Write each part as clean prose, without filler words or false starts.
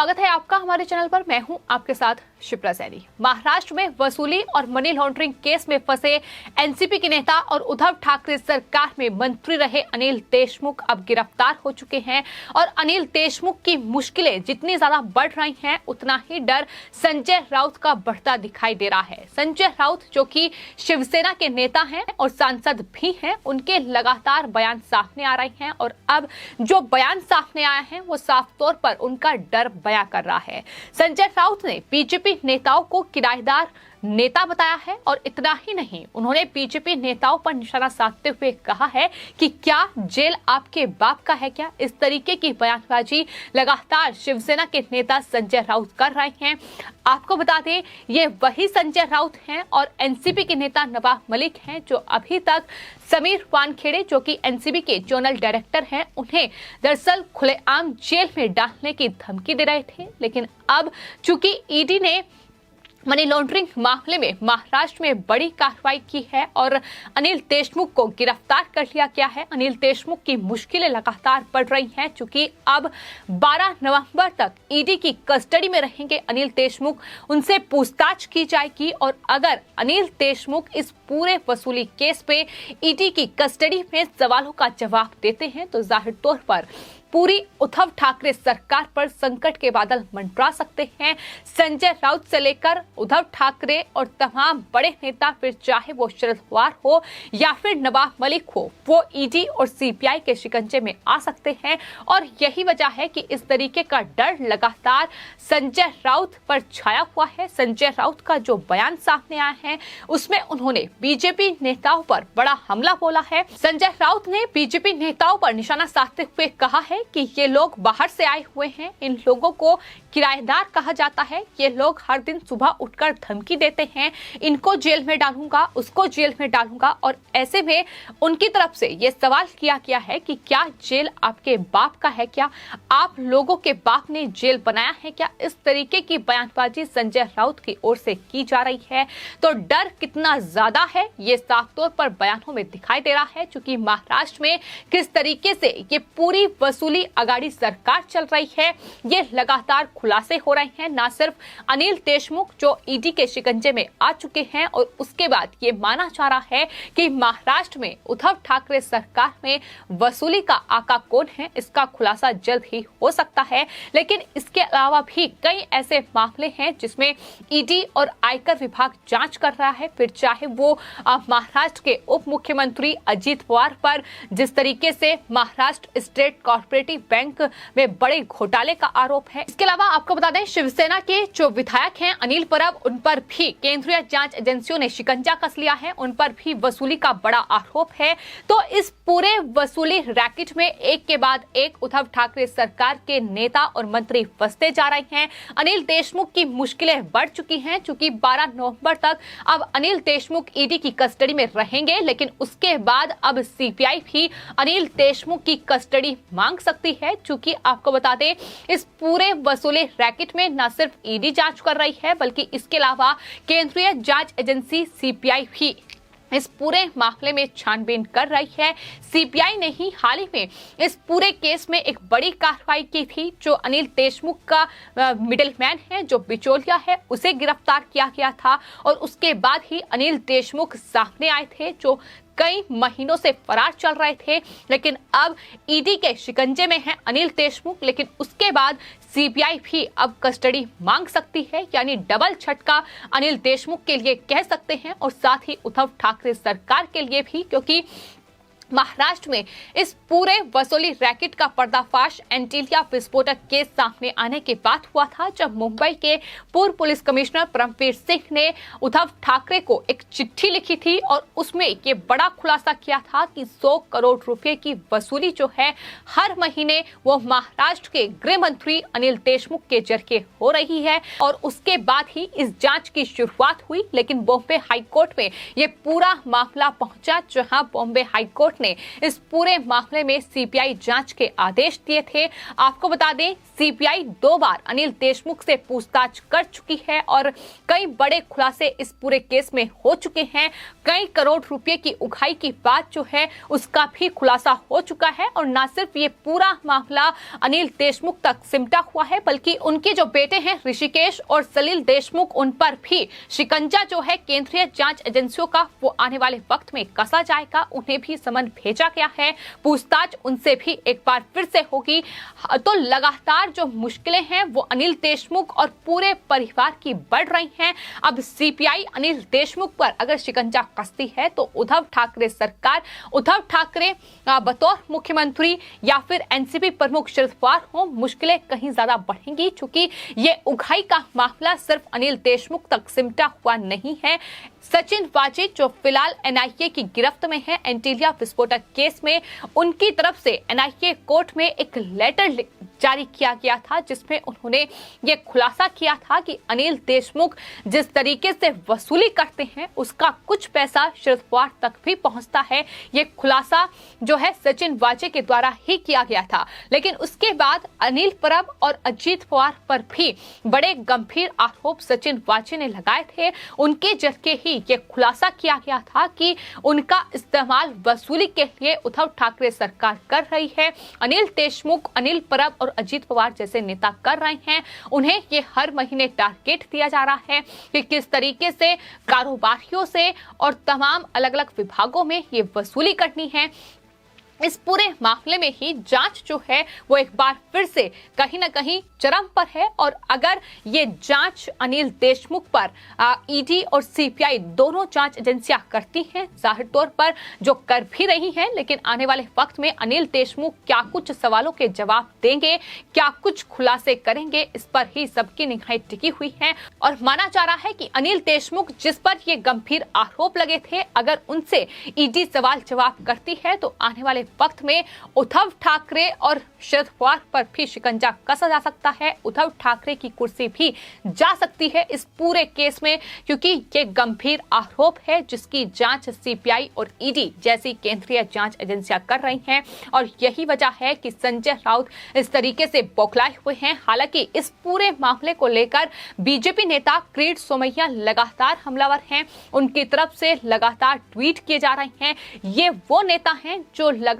स्वागत है आपका हमारे चैनल पर। मैं हूं आपके साथ शिप्रा सैनी। महाराष्ट्र में वसूली और मनी लॉन्ड्रिंग केस में फंसे एनसीपी के नेता और उद्धव ठाकरे सरकार में मंत्री रहे अनिल देशमुख अब गिरफ्तार हो चुके हैं और अनिल देशमुख की मुश्किलें जितनी ज्यादा बढ़ रही हैं उतना ही डर संजय राउत का बढ़ता दिखाई दे रहा है। संजय राउत जो कि शिवसेना के नेता हैं और सांसद भी हैं, उनके लगातार बयान सामने आ रहे हैं और अब जो बयान सामने आया है वो साफ तौर पर उनका डर बयां कर रहा है। संजय राउत ने बीजेपी नेताओं को किराएदार नेता बताया है और इतना ही नहीं, उन्होंने बीजेपी नेताओं पर निशाना साधते हुए कहा है कि क्या जेल आपके बाप का है क्या। इस तरीके की बयानबाजी लगातार शिवसेना के नेता संजय राउत कर रहे हैं। आपको बता दें, ये वही संजय राउत हैं और एनसीपी के नेता नवाब मलिक हैं जो अभी तक समीर वानखेड़े जो कि एनसीपी के जोनल डायरेक्टर हैं, उन्हें दरअसल खुलेआम जेल में डालने की धमकी दे रहे थे। लेकिन अब चूंकि ईडी ने मनी लॉन्ड्रिंग मामले में महाराष्ट्र में बड़ी कार्रवाई की है और अनिल देशमुख को गिरफ्तार कर लिया गया है। अनिल देशमुख की मुश्किलें लगातार बढ़ रही हैं क्योंकि अब 12 नवंबर तक ईडी की कस्टडी में रहेंगे अनिल देशमुख। उनसे पूछताछ की जाएगी और अगर अनिल देशमुख इस पूरे वसूली केस पे ईडी की कस्टडी में सवालों का जवाब देते हैं तो जाहिर तौर पर पूरी उद्धव ठाकरे सरकार पर संकट के बादल मंडरा सकते हैं। संजय राउत से लेकर उद्धव ठाकरे और तमाम बड़े नेता, फिर चाहे वो शरद पवार हो या फिर नवाब मलिक हो, वो ईडी और सीबीआई के शिकंजे में आ सकते हैं और यही वजह है कि इस तरीके का डर लगातार संजय राउत पर छाया हुआ है। संजय राउत का जो बयान सामने आया है उसमें उन्होंने बीजेपी नेताओं पर बड़ा हमला बोला है। संजय राउत ने बीजेपी नेताओं पर निशाना साधते हुए कहा है कि ये लोग बाहर से आए हुए हैं, इन लोगों को किराएदार कहा जाता है, ये लोग हर दिन सुबह उठकर धमकी देते हैं, इनको जेल में डालूंगा, उसको जेल में डालूंगा। और ऐसे में उनकी तरफ से ये सवाल किया गया है कि क्या जेल आपके बाप का है क्या, आप लोगों के बाप ने जेल बनाया है क्या। इस तरीके की बयानबाजी संजय राउत की ओर से की जा रही है। तो डर कितना ज्यादा है ये साफ तौर पर बयानों में दिखाई दे रहा है, क्योंकि महाराष्ट्र में किस तरीके से ये पूरी वसूली अगाड़ी सरकार चल रही है, ये लगातार खुलासे हो रहे हैं। ना सिर्फ अनिल देशमुख जो ईडी के शिकंजे में आ चुके हैं और उसके बाद ये माना जा रहा है कि महाराष्ट्र में उद्धव ठाकरे सरकार में वसूली का आका कौन है, इसका खुलासा जल्द ही हो सकता है। लेकिन इसके अलावा भी कई ऐसे मामले हैं जिसमें ईडी और आयकर विभाग जांच कर रहा है। फिर चाहे वो महाराष्ट्र के उप मुख्यमंत्री अजित पवार पर जिस तरीके से महाराष्ट्र स्टेट कॉर्पोरेटिव बैंक में बड़े घोटाले का आरोप है। इसके अलावा आपको बता दें, शिवसेना के जो विधायक हैं अनिल परब, उन पर भी केंद्रीय जांच एजेंसियों ने शिकंजा कस लिया है, उन पर भी वसूली का बड़ा आरोप है। तो इस पूरे वसूली रैकेट में एक के बाद एक उद्धव ठाकरे सरकार के नेता और मंत्री फंसते जा रहे हैं। अनिल देशमुख की मुश्किलें बढ़ चुकी हैं क्योंकि 12 नवंबर तक अब अनिल देशमुख ईडी की कस्टडी में रहेंगे, लेकिन उसके बाद अब सीबीआई भी अनिल देशमुख की कस्टडी मांग सकती है। चूंकि आपको बता दें, इस पूरे वसूली रैकेट में न सिर्फ ईडी जांच कर रही है बल्कि इसके अलावा केंद्रीय जांच एजेंसी सीबीआई भी इस पूरे मामले में छानबीन कर रही है। सीबीआई ने ही हाल ही में इस पूरे केस में एक बड़ी कार्रवाई की थी। जो अनिल देशमुख का मिडिलमैन है, जो बिचौलिया है, उसे गिरफ्तार किया गया था और उसके बाद ही अनिल देशमुख सामने आए थे जो कई महीनों से फरार चल रहे थे। लेकिन अब ईडी के शिकंजे में है अनिल देशमुख, लेकिन उसके बाद सीबीआई भी अब कस्टडी मांग सकती है, यानी डबल झटका अनिल देशमुख के लिए कह सकते हैं और साथ ही उद्धव ठाकरे सरकार के लिए भी, क्योंकि महाराष्ट्र में इस पूरे वसूली रैकेट का पर्दाफाश एंटीलिया विस्फोटक केस सामने आने के बाद हुआ था, जब मुंबई के पूर्व पुलिस कमिश्नर परमवीर सिंह ने उद्धव ठाकरे को एक चिट्ठी लिखी थी और उसमें ये बड़ा खुलासा किया था कि 100 करोड़ रुपए की वसूली जो है हर महीने वो महाराष्ट्र के गृह मंत्री अनिल देशमुख के जरिए हो रही है। और उसके बाद ही इस जांच की शुरुआत हुई, लेकिन बॉम्बे हाईकोर्ट में ये पूरा मामला पहुंचा, जहां बॉम्बे हाईकोर्ट ने इस पूरे मामले में सीबीआई जांच के आदेश दिए थे। आपको बता दें, सीबीआई 2 बार अनिल देशमुख से पूछताछ कर चुकी है और कई बड़े खुलासे इस पूरे केस में हो चुके हैं। कई करोड़ रुपए की उगाही की बात जो है उसका भी खुलासा हो चुका है और न सिर्फ ये पूरा मामला अनिल देशमुख तक सिमटा हुआ है, बल्कि उनके जो बेटे हैं ऋषिकेश और सलील देशमुख, उन पर भी शिकंजा जो है केंद्रीय जांच एजेंसियों का वो आने वाले वक्त में कसा जाएगा। उन्हें भी समन भेजा गया है, पूछताछ उनसे भी एक बार फिर से होगी। तो लगातार जो मुश्किलें हैं वो अनिल देशमुख और पूरे परिवार की बढ़ रही हैं। अब सीबीआई अनिल देशमुख पर अगर शिकंजा कसती है तो उद्धव ठाकरे सरकार, उद्धव ठाकरे बतौर मुख्यमंत्री या फिर एनसीपी प्रमुख शरद पवार हो, मुश्किलें कहीं ज्यादा बढ़ेंगी, क्योंकि ये उगाही का मामला सिर्फ अनिल देशमुख तक सिमटा हुआ नहीं है। सचिन वाजे जो फिलहाल एनआईए की गिरफ्त में है एंटीलिया विस्फोटक केस में, उनकी तरफ से एनआईए कोर्ट में एक लेटर जारी किया गया था जिसमें उन्होंने ये खुलासा किया था कि अनिल देशमुख जिस तरीके से वसूली करते हैं उसका कुछ पैसा शरद पवार तक भी पहुंचता है। ये खुलासा जो है सचिन वाजे के द्वारा ही किया गया था, लेकिन उसके बाद अनिल परब और अजीत पवार पर भी बड़े गंभीर आरोप सचिन वाजे ने लगाए थे। उनके जरिए ही ये खुलासा किया गया था कि उनका इस्तेमाल वसूली के लिए उद्धव ठाकरे सरकार कर रही है। अनिल देशमुख, अनिल परब और अजीत पवार जैसे नेता कर रहे हैं। उन्हें ये हर महीने टारगेट दिया जा रहा है कि किस तरीके से कारोबारियों से और तमाम अलग अलग विभागों में ये वसूली करनी है। इस पूरे मामले में ही जांच जो है वो एक बार फिर से कहीं ना कहीं चरम पर है और अगर ये जांच अनिल देशमुख पर ईडी और सीबीआई दोनों जांच एजेंसियां करती हैं, जाहिर तौर पर जो कर भी रही हैं, लेकिन आने वाले वक्त में अनिल देशमुख क्या कुछ सवालों के जवाब देंगे, क्या कुछ खुलासे करेंगे, इस पर ही सबकी निगाहें टिकी हुई हैं। और माना जा रहा है कि अनिल देशमुख जिस पर ये गंभीर आरोप लगे थे, अगर उनसे ईडी सवाल जवाब करती है तो आने वाले वक्त में उद्धव ठाकरे और शरद पवार पर भी शिकंजा कसा जा सकता है। उद्धव ठाकरे की कुर्सी भी जा सकती है इस पूरे केस में, क्योंकि ये गंभीर आरोप है जिसकी जांच सीबीआई और ईडी जैसी केंद्रीय जांच एजेंसियां कर रही हैं और यही वजह है कि संजय राउत इस तरीके से बौखलाए हुए हैं। हालांकि इस पूरे मामले को लेकर बीजेपी नेता किरीट सोमैया लगातार हमलावर हैं, उनकी तरफ से लगातार ट्वीट किए जा रहे हैं। ये वो नेता हैं जो लगातार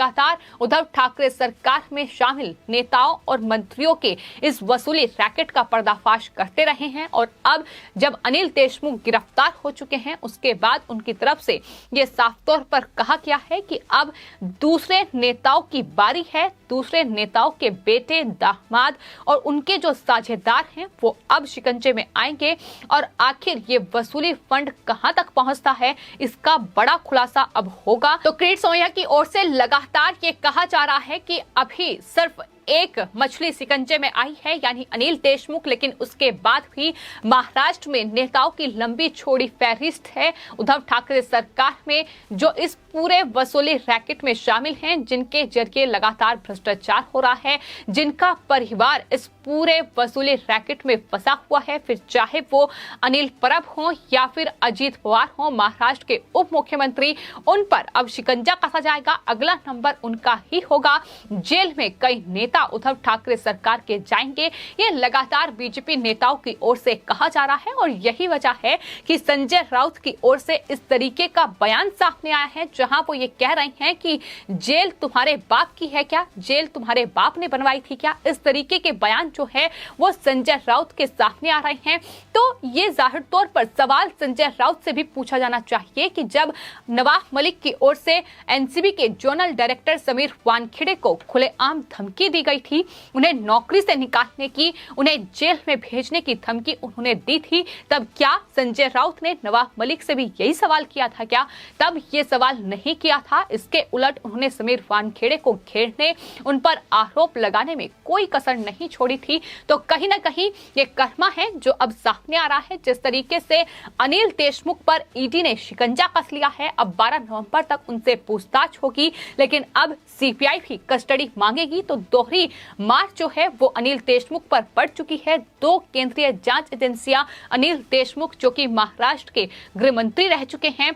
उद्धव ठाकरे सरकार में शामिल नेताओं और मंत्रियों के इस वसूली रैकेट का पर्दाफाश करते रहे हैं और अब जब अनिल देशमुख गिरफ्तार हो चुके हैं उसके बाद उनकी तरफ से यह साफ तौर पर कहा गया है कि अब दूसरे नेताओं की बारी है। दूसरे नेताओं के बेटे, दामाद और उनके जो साझेदार हैं वो अब शिकंजे में आएंगे और आखिर ये वसूली फंड कहां तक पहुंचता है इसका बड़ा खुलासा अब होगा। तो किरीट सोमैया की ओर से लगातार ये कहा जा रहा है कि अभी सिर्फ एक मछली शिकंजे में आई है, यानी अनिल देशमुख, लेकिन उसके बाद भी महाराष्ट्र में नेताओं की लंबी छोड़ी फहरिस्त है उद्धव ठाकरे सरकार में जो इस पूरे वसूली रैकेट में शामिल हैं, जिनके जरिए लगातार भ्रष्टाचार हो रहा है, जिनका परिवार इस पूरे वसूली रैकेट में फंसा हुआ है। फिर चाहे वो अनिल परब हो या फिर अजीत पवार हो, महाराष्ट्र के उप मुख्यमंत्री, उन पर अब शिकंजा कसा जाएगा। अगला नंबर उनका ही होगा। जेल में कई नेता उद्धव ठाकरे सरकार के जाएंगे, ये लगातार बीजेपी नेताओं की ओर से कहा जा रहा है और यही वजह है कि संजय राउत की ओर से इस तरीके का बयान सामने आया है जहां वो ये कह रहे हैं कि जेल तुम्हारे बाप की है क्या, जेल तुम्हारे बाप ने बनवाई थी क्या। इस तरीके के बयान जो है वो संजय राउत के सामने आ रहे हैं। तो ये जाहिर तौर पर सवाल संजय राउत से भी पूछा जाना चाहिए कि जब नवाब मलिक की ओर से एनसीबी के जोनल डायरेक्टर समीर वानखेड़े को खुलेआम धमकी दी गई थी, उन्हें नौकरी से निकालने की, उन्हें जेल में भेजने की धमकी उन्होंने दी थी, तब क्या संजय राउत ने नवाब मलिक से भी यही सवाल किया था क्या? तब ये सवाल नहीं किया था। इसके उलट उन्होंने समीर वानखेड़े को घेरने, उन पर आरोप लगाने में कोई कसर नहीं छोड़ी थी। तो कहीं ना कहीं ये कर्मा है जो अब सामने आ रहा है। जिस तरीके से अनिल देशमुख पर ईडी ने शिकंजा कस लिया है, अब 12 नवंबर तक उनसे पूछताछ होगी, लेकिन अब सीबीआई भी कस्टडी मांगेगी। तो दोहरी मार जो है वो अनिल देशमुख पर पड़ चुकी है। 2 केंद्रीय जांच एजेंसियां अनिल देशमुख जो कि महाराष्ट्र के गृह मंत्री रह चुके हैं,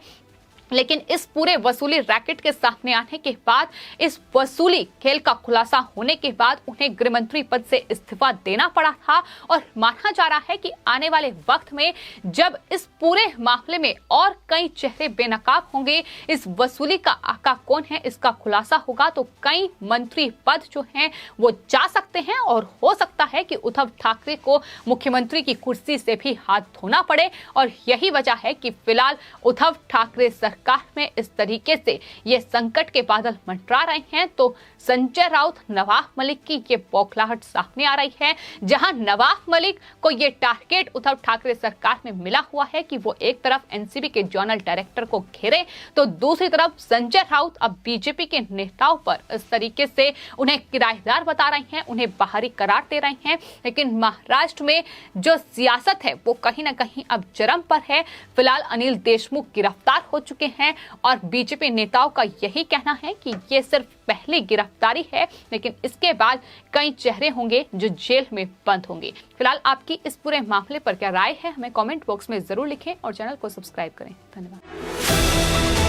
लेकिन इस पूरे वसूली रैकेट के सामने आने के बाद, इस वसूली खेल का खुलासा होने के बाद उन्हें गृह मंत्री पद से इस्तीफा देना पड़ा था। और माना जा रहा है कि आने वाले वक्त में जब इस पूरे मामले में और कई चेहरे बेनकाब होंगे, इस वसूली का आका कौन है इसका खुलासा होगा, तो कई मंत्री पद जो हैं वो जा सकते हैं और हो सकता है कि उद्धव ठाकरे को मुख्यमंत्री की कुर्सी से भी हाथ धोना पड़े। और यही वजह है कि फिलहाल उद्धव ठाकरे सरकार में इस तरीके से ये संकट के बादल मंडरा रहे हैं। तो संजय राउत, नवाब मलिक की ये बौखलाहट सामने आ रही है, जहां नवाब मलिक को ये टारगेट उद्धव ठाकरे सरकार में मिला हुआ है कि वो एक तरफ एनसीबी के जोनल डायरेक्टर को घेरे, तो दूसरी तरफ संजय राउत अब बीजेपी के नेताओं पर इस तरीके से उन्हें किराएदार बता रहे हैं, उन्हें बाहरी करार दे रहे हैं। लेकिन महाराष्ट्र में जो सियासत है वो कहीं ना कहीं अब चरम पर है। फिलहाल अनिल देशमुख गिरफ्तार हो चुके हैं और बीजेपी नेताओं का यही कहना है कि ये सिर्फ पहली गिरफ्तारी है, लेकिन इसके बाद कई चेहरे होंगे जो जेल में बंद होंगे। फिलहाल आपकी इस पूरे मामले पर क्या राय है, हमें कमेंट बॉक्स में जरूर लिखें और चैनल को सब्सक्राइब करें। धन्यवाद।